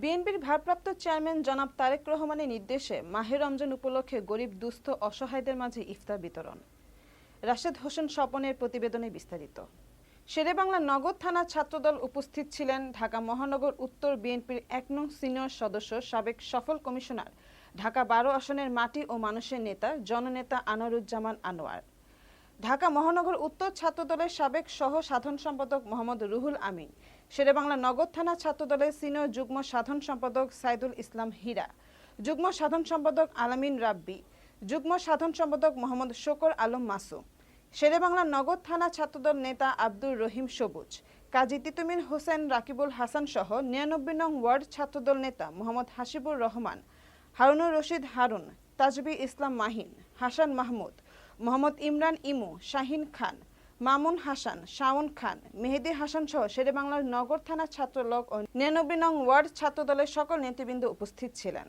বিএনপির ভারপ্রাপ্ত চেয়ারম্যান জনাব তারেক রহমানের নির্দেশে মাহে রমজান উপলক্ষে গরিব দুস্থ অসহায়দের মাঝে ইফতার বিতরণ। রাশেদ হোসেন স্বপনের প্রতিবেদনে বিস্তারিত। শেরেবাংলা নগর থানা ছাত্রদল উপস্থিত ছিলেন ঢাকা মহানগর উত্তর বিএনপির ১ নং সিনিয়র সদস্য সাবেক সফল কমিশনার, ঢাকা ১২ আসনের মাটি ও মানুষের নেতা জননেতা আনোয়ারুজ্জামান আনোয়ার, ঢাকা মহানগর উত্তর ছাত্রদলের সাবেক সহ সাধারণ সম্পাদক মোহাম্মদ রুহুল আমিন, শেরেবাংলা নগর থানা ছাত্রদলের সিনিয়র যুগ্ম সাধারণ সম্পাদক সাইদুল ইসলাম হীরা, যুগ্ম সাধারণ সম্পাদক আলামিন রাব্বি, যুগ্ম সাধারণ সম্পাদক মোহাম্মদ শকর আলম মাসুম, শেরেবাংলা নগর থানা ছাত্রদল নেতা আব্দুর রহিম সবুজ, কাজী তিতুমির হোসেন রাকিবুল হাসান সহ ৯৯ নং ওয়ার্ড ছাত্রদল নেতা মোহাম্মদ হাসিবুর রহমান, হারুনুর রশিদ হারুন, তাজবি ইসলাম মাহিন, হাসান মাহমুদ, মোহাম্মদ ইমরান ইমু, শাহিন খান, মামুন হাসান, শাওন খান, মেহেদি হাসান সহ শেরেবাংলার নগর থানা ছাত্রলোক ও ৯৯ নং ওয়ার্ড ছাত্রদলের সকল নেতৃবৃন্দ উপস্থিত ছিলেন।